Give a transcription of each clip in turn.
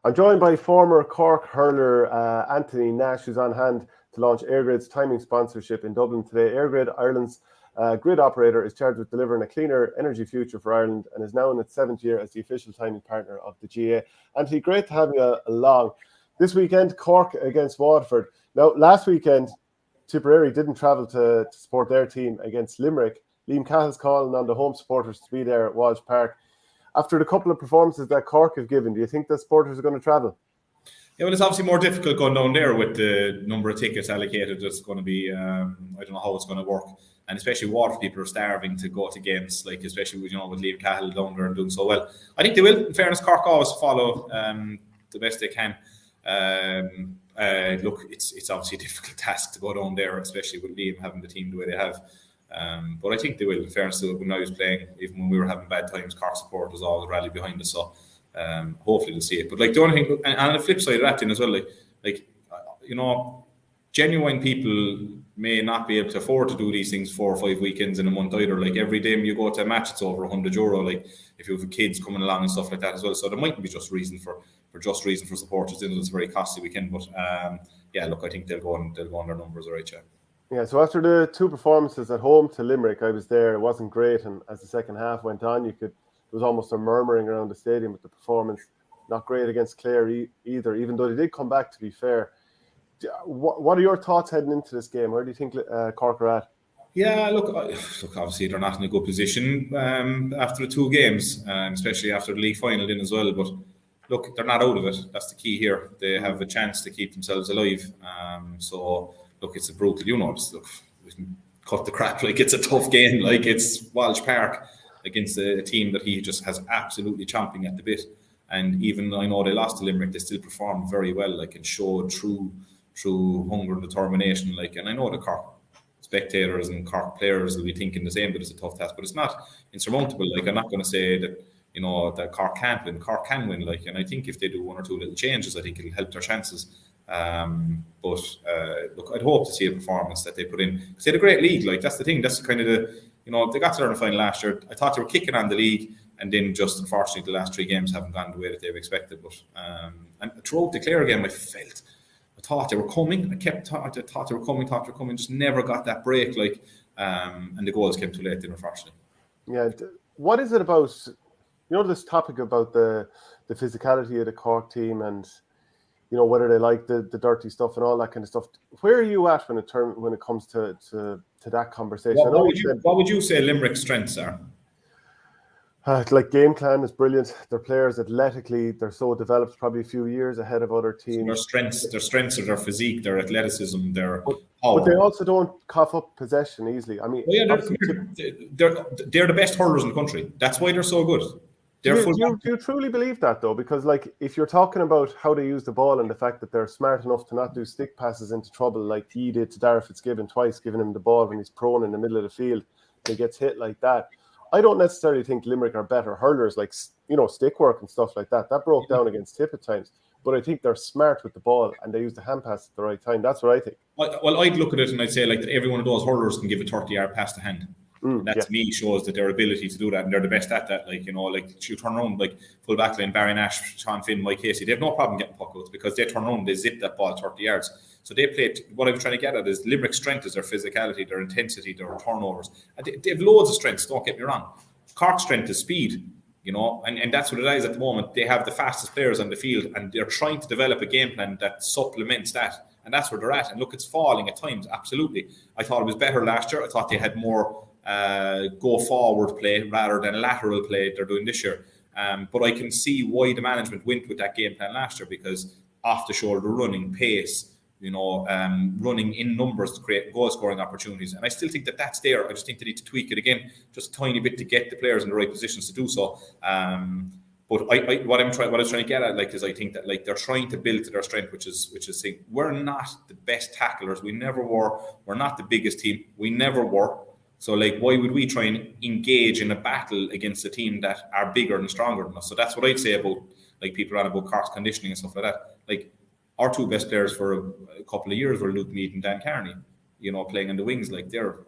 I'm joined by former Cork hurler Anthony Nash, who's on hand to launch AirGrid's timing sponsorship in Dublin today. AirGrid, Ireland's grid operator, is charged with delivering a cleaner energy future for Ireland and is now in its 7th year as the official timing partner of the GA. Anthony, great to have you along. This weekend, Cork against Waterford. Now, last weekend, Tipperary didn't travel to support their team against Limerick. Liam Cahill's calling on the home supporters to be there at Walsh Park. After the couple of performances that Cork have given, do you think the supporters are going to travel? Yeah, well, it's obviously more difficult going down there with the number of tickets allocated. It's going to be, I don't know how it's going to work. And especially Waterford people are starving to go to games, like especially with Liam Cahill down there and doing so well. I think they will. In fairness, Cork always follow the best they can. Look, it's obviously a difficult task to go down there, especially with Liam having the team the way they have. But I think they will. In fairness, when I was playing, even when we were having bad times, Cork supporters always rallied behind us. So hopefully they'll see it. But like the only thing, and on the flip side of that thing as well, genuine people may not be able to afford to do these things 4 or 5 weekends in a month either. Like every day you go to a match, it's over €100. Like if you have kids coming along and stuff like that as well. So there might be just reason for supporters. It's a very costly weekend, but I think they'll go on their numbers, all right, yeah. Yeah, so after the 2 performances at home to Limerick, I was there. It wasn't great, and as the second half went on, there was almost a murmuring around the stadium with the performance. Not great against Clare either, even though they did come back, to be fair. What are your thoughts heading into this game? Where do you think Cork are at? Yeah, look, obviously they're not in a good position after the 2 games, especially after the league final then as well. But look, they're not out of it. That's the key here. They have a chance to keep themselves alive. So, look, it's a brutal, look, we can cut the crap. Like, it's a tough game. Like, it's Walsh Park against a team that he just has absolutely chomping at the bit. And even I know they lost to Limerick, they still performed very well, like, and showed true hunger and determination. Like, and I know the Cork spectators and Cork players will be thinking the same, but it's a tough task. But it's not insurmountable. Like, I'm not going to say that that Cork can't win. Cork can win. Like, and I think if they do 1 or 2 little changes, I think it'll help their chances. But look, I'd hope to see a performance that they put in, because they had a great league. Like, that's the thing. That's kind of they got to the final last year. I thought they were kicking on the league, and then just unfortunately the last 3 games haven't gone the way that they've expected. But and throughout the Clare game, I thought they were coming. I thought they were coming. Just never got that break. Like, and the goals came too late, then, unfortunately. Yeah. What is it about? This topic about the physicality of the Cork team, and whether they like the dirty stuff and all that kind of stuff. Where are you at when it comes to that conversation? What would you say Limerick's strengths are? Like, game plan is brilliant. Their players athletically, they're so developed, probably a few years ahead of other teams. So their strengths are their physique, their athleticism, their power. But they also don't cough up possession easily. I mean, they're the best hurlers in the country. That's why they're so good. Do you truly believe that, though? Because, like, if you're talking about how they use the ball and the fact that they're smart enough to not do stick passes into trouble like he did to Darragh Fitzgibbon twice, giving him the ball when he's prone in the middle of the field, he gets hit like that. I don't necessarily think Limerick are better hurlers, like, stick work and stuff like that. That broke down against Tip at times. But I think they're smart with the ball and they use the hand pass at the right time. That's what I think. Well, I'd look at it and I'd say, like, that every one of those hurlers can give a 30-yard pass to hand. To me shows that their ability to do that, and they're the best at that. Like, you turn around, like, full back line, Barry Nash, Sean Finn, Mike Casey, they have no problem getting puck outs because they turn around, they zip that ball 30 yards. So they play. What I'm trying to get at is Limerick's strength is their physicality, their intensity, their turnovers. And they have loads of strengths, don't get me wrong. Cork's strength is speed, and that's what it is at the moment. They have the fastest players on the field, and they're trying to develop a game plan that supplements that. And that's where they're at. And look, it's falling at times, absolutely. I thought it was better last year. I thought they had more go forward play rather than lateral play they're doing this year. But I can see why the management went with that game plan last year, because off the shoulder running, pace, running in numbers to create goal scoring opportunities. And I still think that that's there. I just think they need to tweak it again, just a tiny bit to get the players in the right positions to do so. But what I was trying to get at, like, is I think that, like, they're trying to build to their strength, which is saying we're not the best tacklers. We never were. We're not the biggest team. We never were. So, like, why would we try and engage in a battle against a team that are bigger and stronger than us? So that's what I'd say about, like, people on about Cork's conditioning and stuff like that. Like, our 2 best players for a couple of years were Luke Meade and Dan Carney, playing on the wings. Like, they're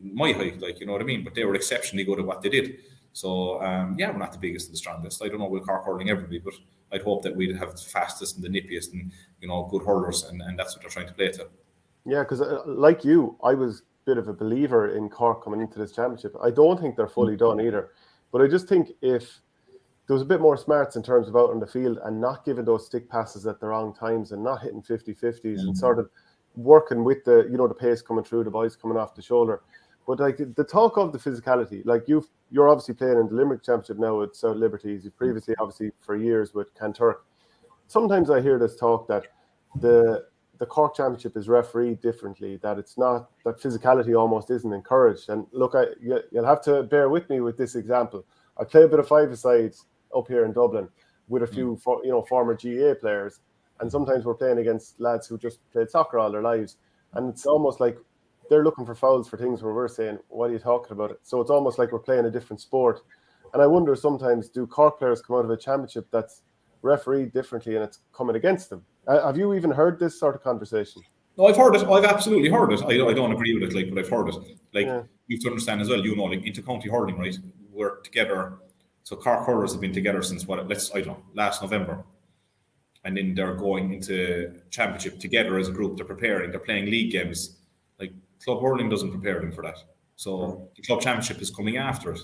my height, like, you know what I mean? But they were exceptionally good at what they did. So, we're not the biggest and the strongest. I don't know will Cork hurling ever be, but I'd hope that we'd have the fastest and the nippiest and good hurlers, and that's what they're trying to play to. Yeah, because like you, I was a bit of a believer in Cork coming into this championship. I don't think they're fully done either, but I just think if there was a bit more smarts in terms of out on the field and not giving those stick passes at the wrong times and not hitting 50-50s and sort of working with the the pace coming through, the boys coming off the shoulder. But like the talk of the physicality, like you're obviously playing in the Limerick Championship now with South Liberties. You previously obviously for years with Canturk. Sometimes I hear this talk that the Cork Championship is refereed differently, that it's not, that physicality almost isn't encouraged. And look, you'll have to bear with me with this example. I play a bit of five-a-side up here in Dublin with a few former GA players, and sometimes we're playing against lads who just played soccer all their lives, and it's almost like they're looking for fouls for things where we're saying, what are you talking about? So it's almost like we're playing a different sport. And I wonder sometimes, do Cork players come out of a championship that's refereed differently and it's coming against them? Have you even heard this sort of conversation? No, I've heard it. I've absolutely heard it. I don't agree with it, but I've heard it. You have to understand as well, inter-county hurling, right? We're together. So Cork hurlers have been together since last November. And then they're going into championship together as a group. They're preparing. They're playing league games. Like, club hurling doesn't prepare them for that. So the club championship is coming after it.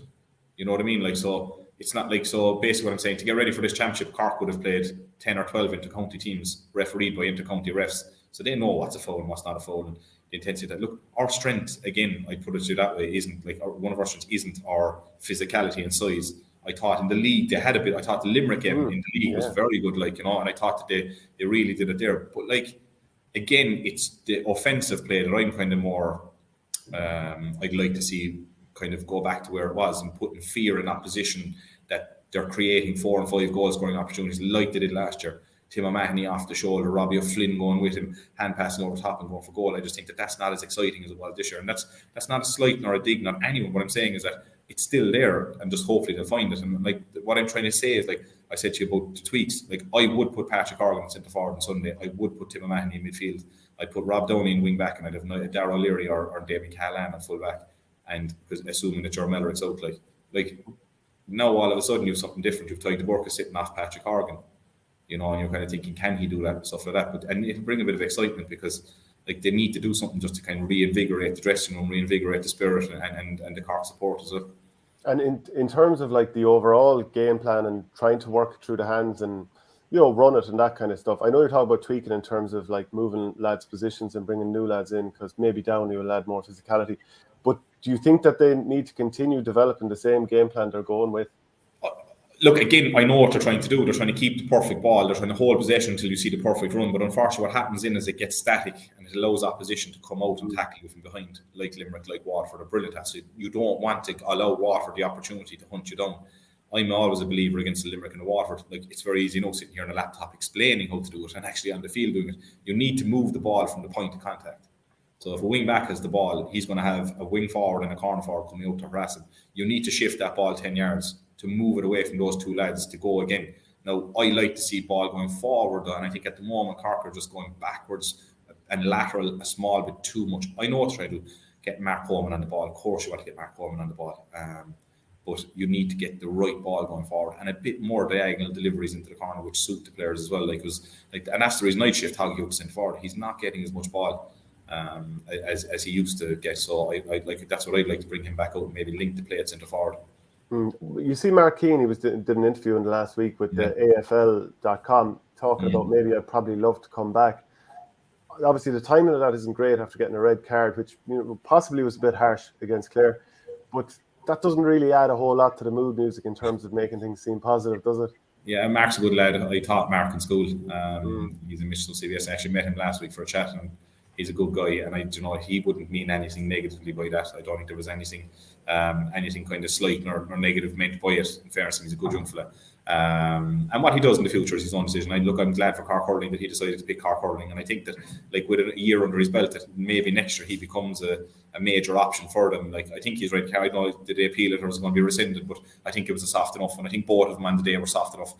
You know what I mean? Like, so it's not like, so basically what I'm saying, to get ready for this championship, Cork would have played 10 or 12 inter-county teams refereed by inter-county refs. So they know what's a foul and what's not a foul, and the intensity of that. Look, our strength, again, I put it to you that way, isn't like one of our strengths isn't our physicality and size. I thought in the league they had a bit. I thought the Limerick game in the league was very good, and I thought that they really did it there. But like, again, it's the offensive play that I'm kind of more. I'd like to see kind of go back to where it was and putting fear in opposition that they're creating 4 and 5 goal scoring opportunities like they did last year. Tim O'Mahony off the shoulder, Robbie O'Flynn going with him, hand passing over top and going for goal. I just think that that's not as exciting as it was this year, and that's not a slight nor a dig on anyone. What I'm saying is that it's still there, and just hopefully they'll find it. And like, what I'm trying to say is, like I said to you about the tweaks, like I would put Patrick Horgan in centre forward on Sunday. I would put Tim O'Mahony in midfield. I'd put Rob Downey in wing back, and I'd have Darragh O'Leary or David Callan at full back. And because assuming that Ger Melleric's out, like now all of a sudden you've something different. You've Ty de Burke sitting off Patrick Horgan, and you're kind of thinking, can he do that and stuff like that? And it'll bring a bit of excitement, because like they need to do something just to kind of reinvigorate the dressing room, reinvigorate the spirit and the Cork support as well. And in terms of like the overall game plan and trying to work through the hands and run it and that kind of stuff, I know you're talking about tweaking in terms of like moving lads' positions and bringing new lads in, because maybe Downey will add more physicality. But do you think that they need to continue developing the same game plan they're going with? Look, again, I know what they're trying to do. They're trying to keep the perfect ball. They're trying to hold possession until you see the perfect run. But unfortunately, what happens is it gets static and it allows opposition to come out and tackle you from behind, like Limerick, like Waterford are brilliant at. So you don't want to allow Waterford the opportunity to hunt you down. I'm always a believer against the Limerick and the Waterford. Like, it's very easy, sitting here on a laptop explaining how to do it and actually on the field doing it. You need to move the ball from the point of contact. So if a wing back has the ball, he's going to have a wing forward and a corner forward coming out to harass him. You need to shift that ball 10 yards to move it away from those two lads to go again. Now, I like to see ball going forward, and I think at the moment Cork are just going backwards and lateral a small bit too much. I know what to try to get Mark Coleman on the ball. Of course you want to get Mark Coleman on the ball. But you need to get the right ball going forward and a bit more diagonal deliveries into the corner, which suit the players as well. And that's the reason I'd shift Hoggy out to centre forward. He's not getting as much ball as he used to get. So that's what I'd like to bring him back out and maybe link the play at centre forward. You see, Mark Keane, he did an interview in the last week with the AFL.com talking about maybe I'd probably love to come back. Obviously, the timing of that isn't great after getting a red card, which possibly was a bit harsh against Clare. But that doesn't really add a whole lot to the mood music in terms of making things seem positive, does it? Yeah, Mark's a good lad. I taught Mark in school. He's a Mitchell CBS. I actually met him last week for a chat, and he's a good guy. And he wouldn't mean anything negatively by that. I don't think there was anything kind of slight or negative meant by it. In fairness, he's a good young fella. And what he does in the future is his own decision. I'm glad for Cork hurling that he decided to pick Cork hurling, and I think that with a year under his belt, that maybe next year he becomes a major option for them. I think he's right. I know did they appeal it or was it going to be rescinded, but I think it was a soft enough, and I think both of them on the day were soft enough.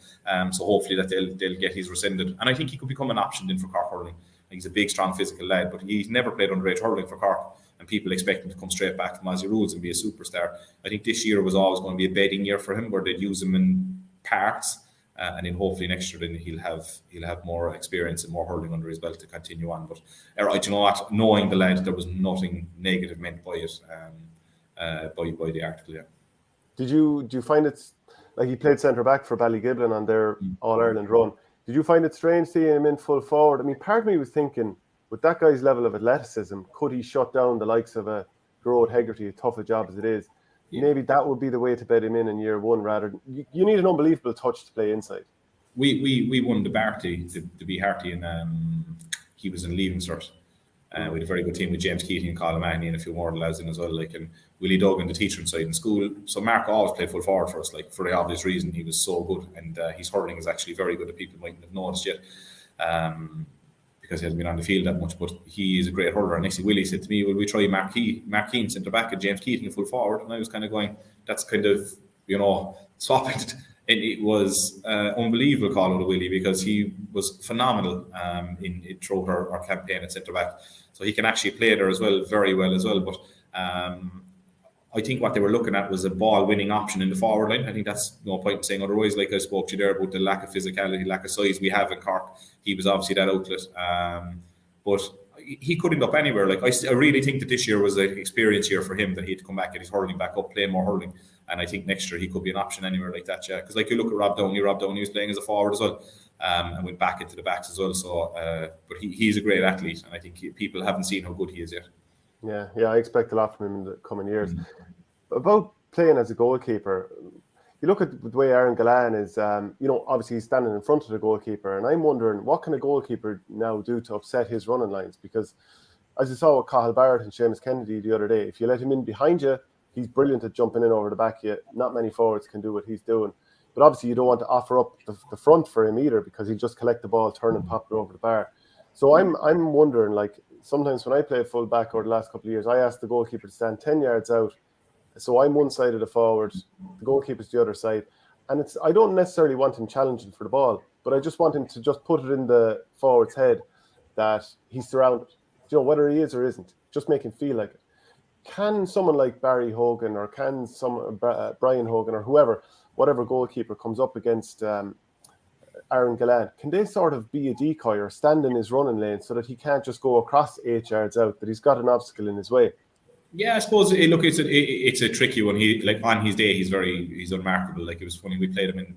So hopefully that they'll get his rescinded, and I think he could become an option then for Cork hurling. He's a big, strong, physical lad, but he's never played underage hurling for Cork, and people expect him to come straight back from Aussie rules and be a superstar. I think this year was always going to be a bedding year for him, where they'd use him in parts and then hopefully next year then he'll have more experience and more hurling under his belt to continue on. But you know what, knowing the lad, there was nothing negative meant by it, by the article. Yeah. Do you find it's like he played centre back for Ballygiblin on their All Ireland run? Did you find it strange seeing him in full forward? I mean, part of me was thinking, with that guy's level of athleticism, could he shut down the likes of a Gerard Hegarty, as tough a job as it is? Yeah. Maybe that would be the way to bet him in year one. Rather, you need an unbelievable touch to play inside. We won the Barty, the B Harty, and he was in Leaving Cert. We had a very good team with James Keating and Colin Mahoney and a few more lads in as well, like, and Willie Duggan, the teacher inside in school. So Mark always played full forward for us, like, for the obvious reason. He was so good, and his hurling is actually very good that people mightn't have noticed yet, because he hasn't been on the field that much, but he is a great hurler. And next Willie said to me, will we try Mark Keane centre back and James Keating full forward? And I was kind of going, that's kind of, you know, swapping it. And it was unbelievable call out of Willie, because he was phenomenal in throughout our campaign at centre back. So he can actually play there as well, very well as well. But I think what they were looking at was a ball-winning option in the forward line. I think that's no point in saying otherwise. Like I spoke to you there about the lack of physicality, lack of size we have in Cork. He was obviously that outlet. But he could end up anywhere. Like I really think that this year was an experience year for him, that he had to come back, get his hurling back up, play more hurling. And I think next year he could be an option anywhere like that, yeah. Because like you look at Rob Downey was playing as a forward as well, and went back into the backs as well. So, but he's a great athlete, and I think people haven't seen how good he is yet. Yeah, I expect a lot from him in the coming years. About playing as a goalkeeper, you look at the way Aaron Gillane is, obviously he's standing in front of the goalkeeper, and I'm wondering, what can a goalkeeper now do to upset his running lines? Because as you saw with Cathal Barrett and Seamus Kennedy the other day, if you let him in behind you, he's brilliant at jumping in over the back. Not many forwards can do what he's doing. But obviously you don't want to offer up the front for him either, because he'll just collect the ball, turn and pop it over the bar. So I'm wondering, like, sometimes when I play full back over the last couple of years, I ask the goalkeeper to stand 10 yards out. So I'm one side of the forward, the goalkeeper's the other side. And I don't necessarily want him challenging for the ball, but I just want him to just put it in the forward's head that he's surrounded. Whether he is or isn't, just make him feel like it. Can someone like Barry Hogan, or can Brian Hogan, or whatever goalkeeper comes up against Aaron Gillane, can they sort of be a decoy or stand in his running lane so that he can't just go across 8 yards out, that he's got an obstacle in his way? Yeah, I suppose it's a tricky one. He, like, on his day, he's unmarkable. Like, it was funny, we played him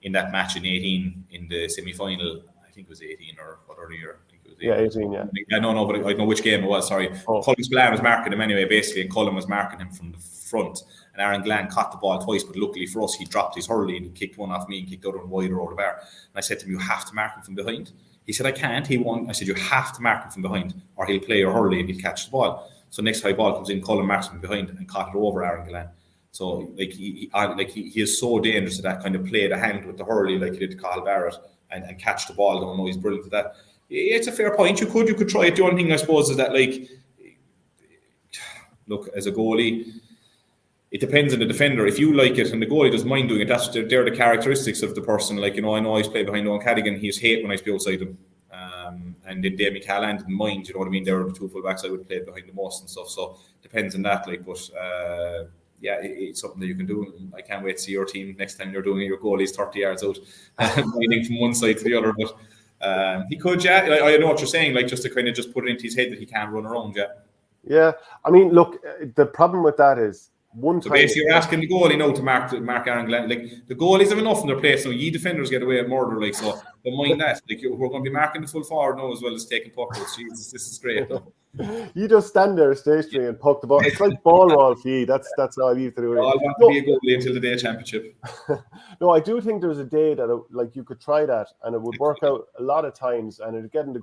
in that match in 18 in the semi-final. I think it was 18 or what other year. Yeah, 18, yeah. I don't know, but I know which game it was, sorry. Colin Spillane was marking him anyway, basically, and Colin was marking him from the front. And Aaron Gillane caught the ball twice, but luckily for us, he dropped his hurley and he kicked one off me and kicked the other one wider over the bar. And I said to him, you have to mark him from behind. He said, I can't. He won. I said, you have to mark him from behind, or he'll play your hurley and he'll catch the ball. So next high ball comes in, Colin marks him behind and caught it over Aaron Gillane. So like he is so dangerous at that kind of play the hand with the hurley, like he did to Cathal Barrett, and catch the ball. I don't know, he's brilliant at that. It's a fair point. You could try it. The only thing I suppose is that, like, look, as a goalie, it depends on the defender. If you like it and the goalie doesn't mind doing it, they're the characteristics of the person. Like, I know I used to play behind Owen Cadigan. He used to hate when I used to be outside him. And then Damien Callan didn't mind, you know what I mean? They were the two fullbacks I would play behind the most and stuff. So it depends on that. Like, but it's something that you can do. I can't wait to see your team next time you're doing it. Your goalie's 30 yards out, moving from one side to the other. But he could, yeah. I know what you're saying, like, just to kind of just put it into his head that he can't run around, yeah. Yeah, I mean, look, the problem with that is so basically you're asking the goalie now to mark Aaron Gillane. Like, the goalies have enough in their place, so ye defenders get away with murder, like, so don't mind that. Like, we're going to be marking the full forward now as well as taking puck outs. Jesus, this is great. You just stand there stationary and puck the ball. It's like ball roll for you. That's all you have to do. I want to be a goalie until the day championship. No, I do think there's a day that like you could try that and it would work out a lot of times, and it would get in the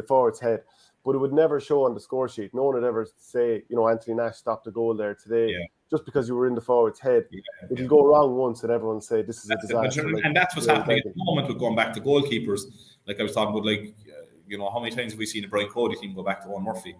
forward's head. But it would never show on the score sheet. No one would ever say, Anthony Nash stopped a goal there today, just because you were in the forward's head. It'll go wrong once and everyone will say, this is a disaster. And that's what's happening at the moment with going back to goalkeepers. Like I was talking about, like, how many times have we seen a Brian Cody team go back to Owen Murphy?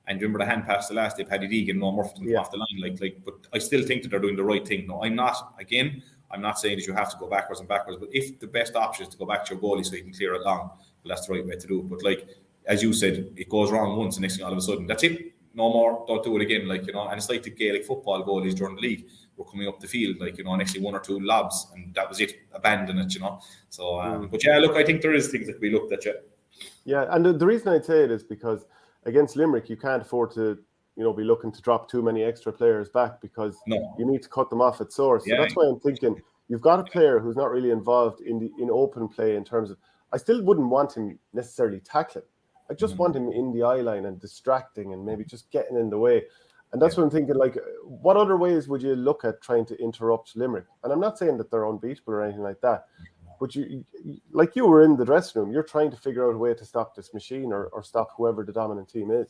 And remember the hand pass the last day, Paddy Deegan and Owen Murphy didn't come off the line. But I still think that they're doing the right thing. No, I'm not saying that you have to go backwards, but if the best option is to go back to your goalie so you can clear it long, well, that's the right way to do it. But, like, as you said, it goes wrong once, and next thing all of a sudden, that's it. No more, don't do it again. Like, and it's like the Gaelic football goalies during the league. were coming up the field, like, you know, and actually 1 or 2 lobs, and that was it, abandon it, you know. So, but yeah, look, I think there is things that we looked at, yeah. Yeah, and the reason I'd say it is because against Limerick, you can't afford to, you know, be looking to drop too many extra players back, because you need to cut them off at source. So that's why I'm thinking you've got a player who's not really involved in open play in terms of, I still wouldn't want him necessarily tackling. I just want him in the eye line and distracting and maybe just getting in the way. And that's what I'm thinking, like, what other ways would you look at trying to interrupt Limerick? And I'm not saying that they're unbeatable or anything like that, but you like, you were in the dressing room, you're trying to figure out a way to stop this machine or stop whoever the dominant team is.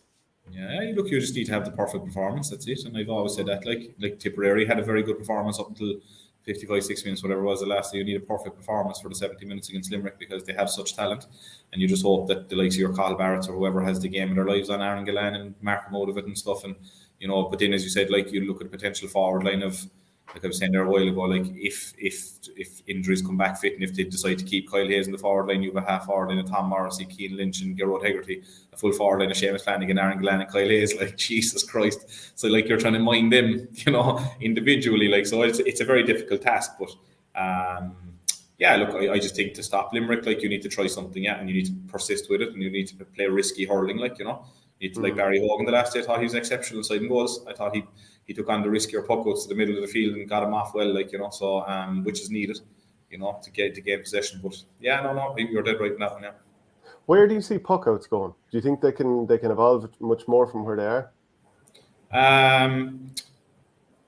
Yeah, look, you just need to have the perfect performance, that's it. And I've always said that, like Tipperary had a very good performance up until 55, 6 minutes, whatever it was the last day. You need a perfect performance for the 70 minutes against Limerick, because they have such talent, and you just hope that the likes of your Carl Barretts or whoever has the game of their lives on Aaron Gillan and Mark Motivate and stuff. And, you know, but then, as you said, like, you look at the potential forward line of, like I was saying there a while ago, like, if injuries come back fit, and if they decide to keep Kyle Hayes in the forward line, you have a half forward line of Tom Morrissey, Keane Lynch and Gerard Hegarty, a full forward line of Seamus Flanagan, Aaron Gillan and Kyle Hayes. Like, Jesus Christ. So, like, you're trying to mind them, you know, individually. Like, so it's a very difficult task. But yeah, look, I just think to stop Limerick, like, you need to try something, and you need to persist with it, and you need to play risky hurling, like, you know. You need to, like Barry Hogan the last day, I thought he was exceptional inside and goals. I thought he took on the riskier puck outs to the middle of the field and got him off well, like, you know, so which is needed, you know, to gain possession. But yeah, no, you're dead right in that one, yeah. Where do you see puck outs going? Do you think they can evolve much more from where they are?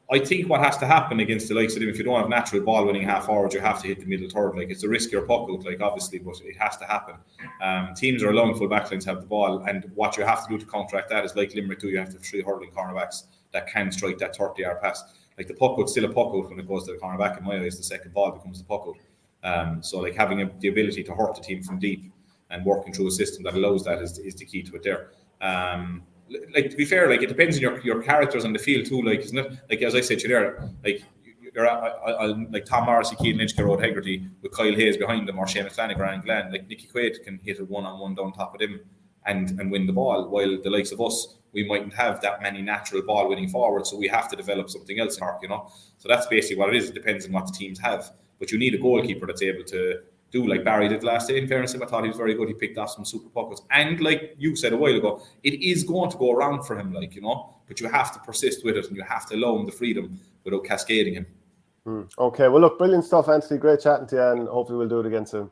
I think what has to happen against the likes of them, if you don't have natural ball winning half forwards, you have to hit the middle third. Like, it's a riskier puck out, like, obviously, but it has to happen. Teams are allowing full backlines to have the ball, and what you have to do to counteract that is, like Limerick do, you have to have 3 hurling cornerbacks that can strike that 30-yard pass. Like, the puck out's still a puck out when it goes to the cornerback. In my eyes, the second ball becomes the puck out. So, like, having the ability to hurt the team from deep and working through a system that allows that is the key to it there. Like, to be fair, like, it depends on your characters on the field too, like, isn't it? Like, as I said to you there, like, you're like Tom Morrissey, Keane Lynch, Gerard Hegarty with Kyle Hayes behind them, or Seamus Flanagan, Ryan Glenn. Like, Nicky Quaid can hit a one-on-one down top of them and win the ball, while the likes of us, we mightn't have that many natural ball winning forwards, so we have to develop something else in Cork, you know. So that's basically what it is. It depends on what the teams have, but you need a goalkeeper that's able to do like Barry did last day. In fairness, I thought he was very good. He picked off some super pockets, and like you said a while ago, it is going to go around for him, like, you know, but you have to persist with it, and you have to allow him the freedom without cascading him. Okay, well, look, brilliant stuff, Anthony. Great chatting to you, and hopefully we'll do it again soon.